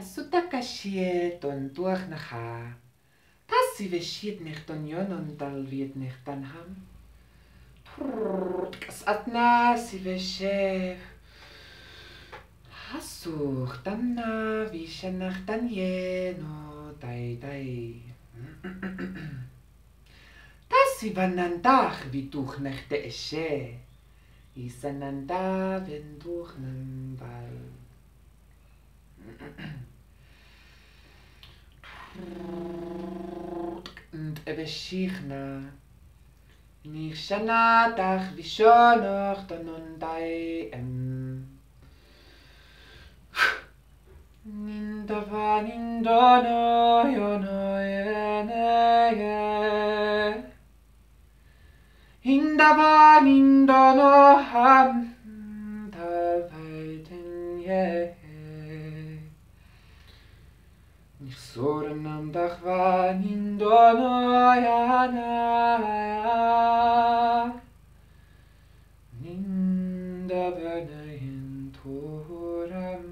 Sutakashiet und durch nacha. Das sie weschiet nicht und jon und dal wird nicht dann ham. Kas atna si weshef. Hasuch dann na wie nach dann jeno dai dai. Das sie vanandach wie durch nächte esche. Isananda wenn durch nen bal. Und ebeschichna Nishana dach vishonoch donundai Nindava nindono yono yeneye Hindava nindono ham talvaiten ye Sorenam dachva nindono yana Ninda vernein toram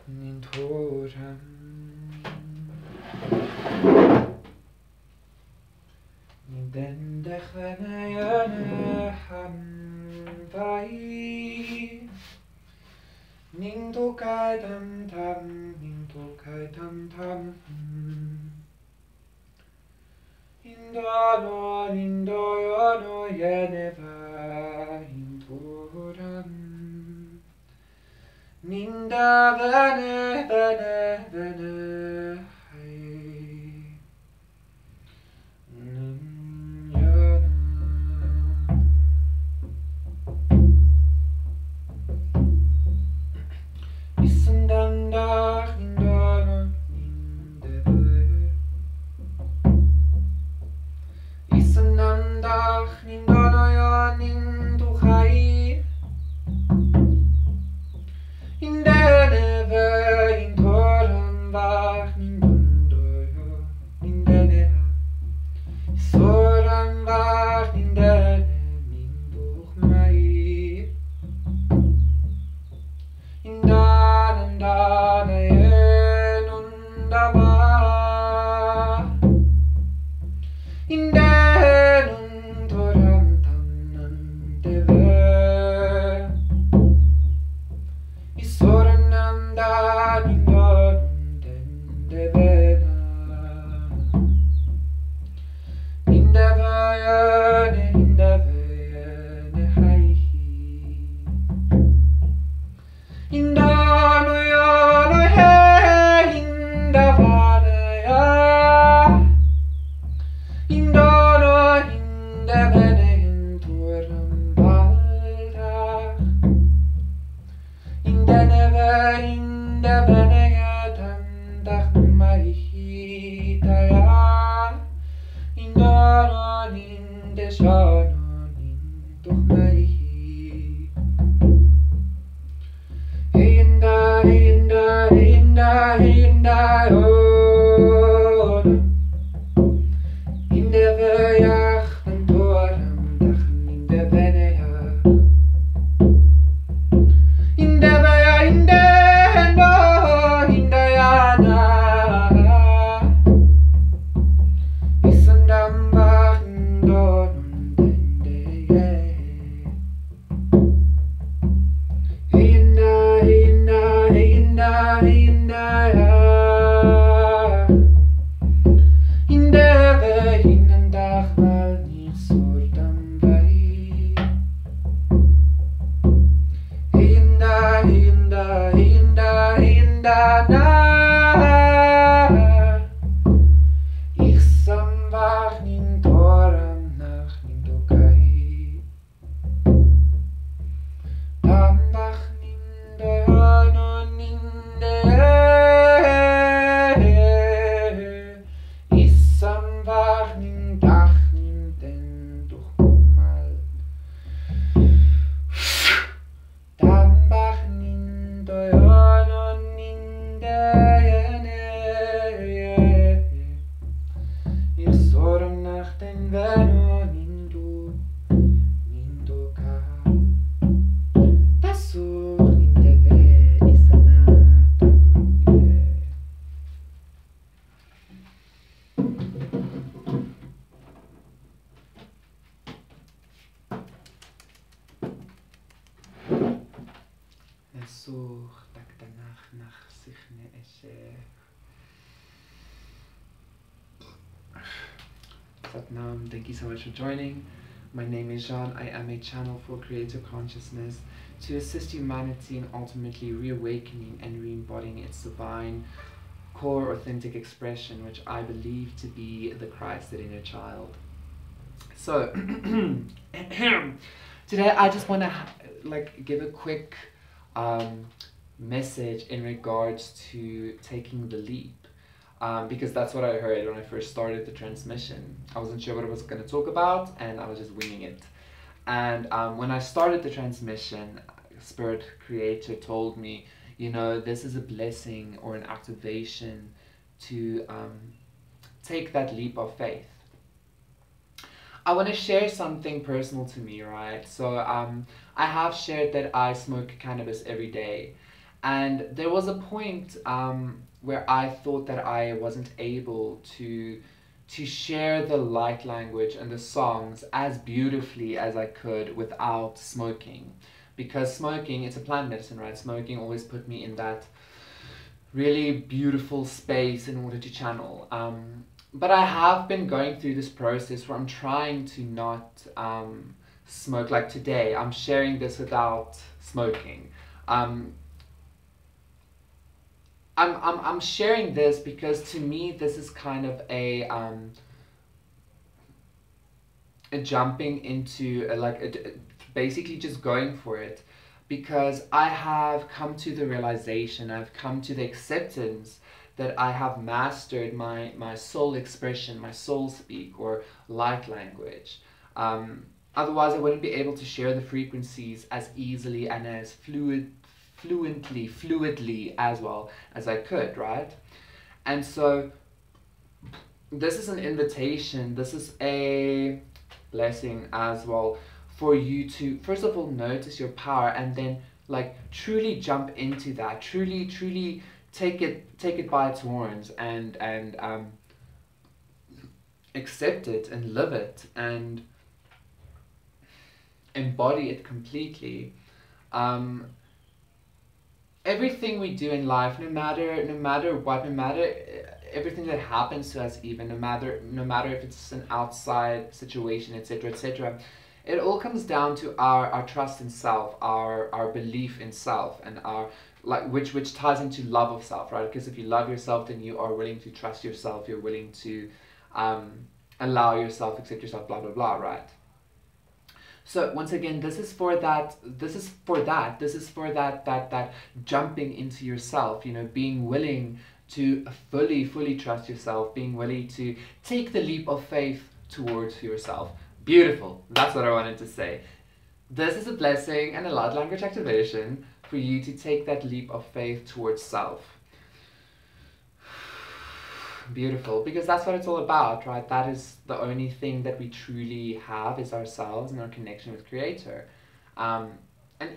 Nintoram Nindendach venayana ham vai Nintokai tam tam, nintokai tam tam. Indano, nindoyono yeneva, intoram. Ninda vene, vene, vene, hai. Ninyana. Isandandach nindono nindeve Isandandach nindono yo ninduchai Indeneve intoram vach nindondo yo nindeneha Isoram vach nindene ninduchmai Indana yenundava Indenuntoram tamnandeve Isorananda nindonundendevena Indavayane indavayane haihi Indano yono he indavanaya Indano indavene inturam valda Indaneve indavene yatandach mahitaya Indano indeshano ninduch mahi Hinda, hinda, hinda, hinda, oh Hindeve yach mentoram dach hindeve neha Hindeve ya hindeno, hindayana Isandam vach ndonum dendeye Hinda, hinda, hinda, hinda, Hindeve hinandach mal nicht sortam vai Hinda, hinda, hinda, hinda, na Ich samvach nintoram nach nindokai Tambach nindoyono ninde Isamvach nindach ninden duchmal Tambach nindoyono ninde Satnam, thank you so much for joining. My name is Jean. I am a channel for creative consciousness to assist humanity in ultimately reawakening and re-embodying its divine, core, authentic expression, which I believe to be the Christ, the inner child. So, today I just want to give a quick message in regards to taking the leap. Because that's what I heard when I first started the transmission. I wasn't sure what I was going to talk about, and I was just winging it. And when I started the transmission, Spirit Creator told me, you know, this is a blessing or an activation to take that leap of faith. I want to share something personal to me, right? So I have shared that I smoke cannabis every day. And there was a point where I thought that I wasn't able to share the light language and the songs as beautifully as I could without smoking. Because smoking, it's a plant medicine, right? Smoking always put me in that really beautiful space in order to channel. But I have been going through this process where I'm trying to not smoke. Like today, I'm sharing this without smoking. I'm sharing this because to me this is kind of a jumping into basically just going for it, because I have come to the realization, I've come to the acceptance that I have mastered my soul expression, my soul speak or light language. Otherwise I wouldn't be able to share the frequencies as easily and as fluidly as well as I could, right? And so this is an invitation, this is a blessing as well for you to first of all notice your power, and then truly jump into that, truly take it by its horns and accept it and live it and embody it completely. Everything we do in life, no matter everything that happens to us, even no matter if it's an outside situation, etc., it all comes down to our trust in self, our belief in self, and our which ties into love of self, right? Because if you love yourself, then you are willing to trust yourself, you're willing to allow yourself, accept yourself, blah blah blah, right? So once again, this is for that jumping into yourself, you know, being willing to fully trust yourself, being willing to take the leap of faith towards yourself. Beautiful. That's what I wanted to say. This is a blessing and a light language activation for you to take that leap of faith towards self. Beautiful, because that's what it's all about, right? That is the only thing that we truly have, is ourselves and our connection with Creator. And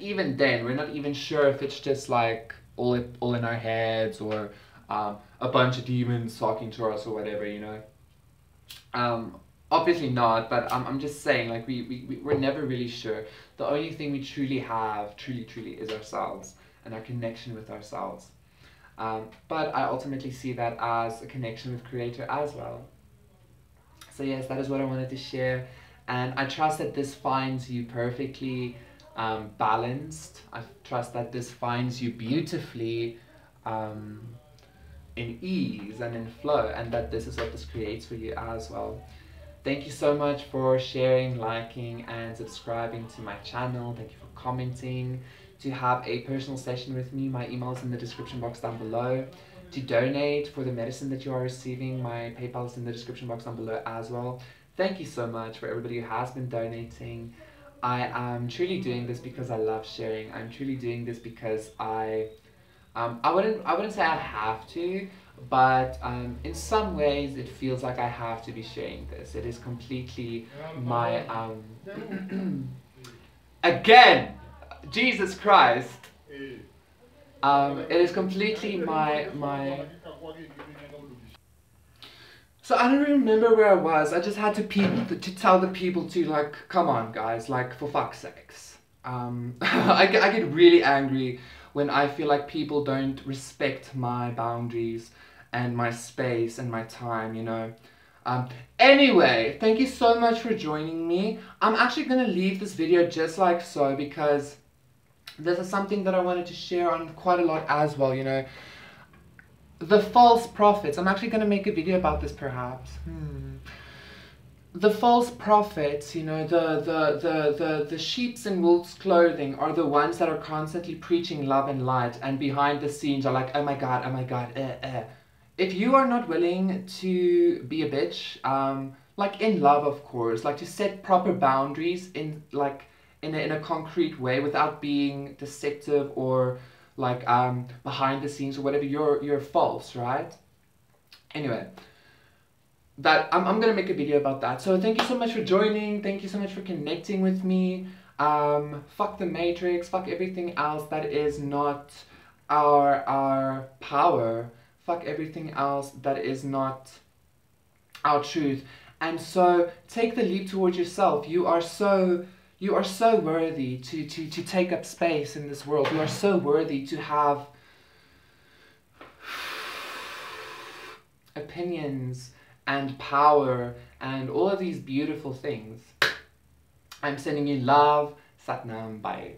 even then, we're not even sure if it's just like all in our heads, or a bunch of demons talking to us or whatever, you know. Obviously not, but I'm just saying, like, we're never really sure. The only thing we truly have, truly is ourselves and our connection with ourselves. But I ultimately see that as a connection with Creator as well. So yes, that is what I wanted to share, and I trust that this finds you perfectly balanced. I trust that this finds you beautifully in ease and in flow, and that this is what this creates for you as well. Thank you so much for sharing, liking, and subscribing to my channel. Thank you for commenting. To have a personal session with me, my email is in the description box down below. To donate for the medicine that you are receiving, my PayPal is in the description box down below as well. Thank you so much for everybody who has been donating. I am truly doing this because I love sharing. I'm truly doing this because I wouldn't say I have to, but in some ways it feels like I have to be sharing this. It is completely my again, Jesus Christ. It is completely my. So I don't remember where I was. I just had to tell the people to, like, come on guys, like, for fuck's sakes. I get really angry when I feel like people don't respect my boundaries and my space and my time, you know. Anyway, thank you so much for joining me. I'm actually going to leave this video just like so, because this is something that I wanted to share on quite a lot as well, you know. The false prophets. I'm actually going to make a video about this perhaps. The false prophets, you know, the sheep's in wolf's clothing are the ones that are constantly preaching love and light, and behind the scenes are like, oh my god, If you are not willing to be a bitch, like in love of course, like to set proper boundaries in like in a concrete way without being deceptive or like behind the scenes or whatever, you're false, right? Anyway, that I'm gonna make a video about that. So thank you so much for joining. Thank you so much for connecting with me. Fuck the matrix. Fuck everything else that is not our power. Fuck everything else that is not our truth. And so take the leap towards yourself. You are so worthy to take up space in this world. You are so worthy to have opinions and power and all of these beautiful things. I'm sending you love. Satnam. Bye.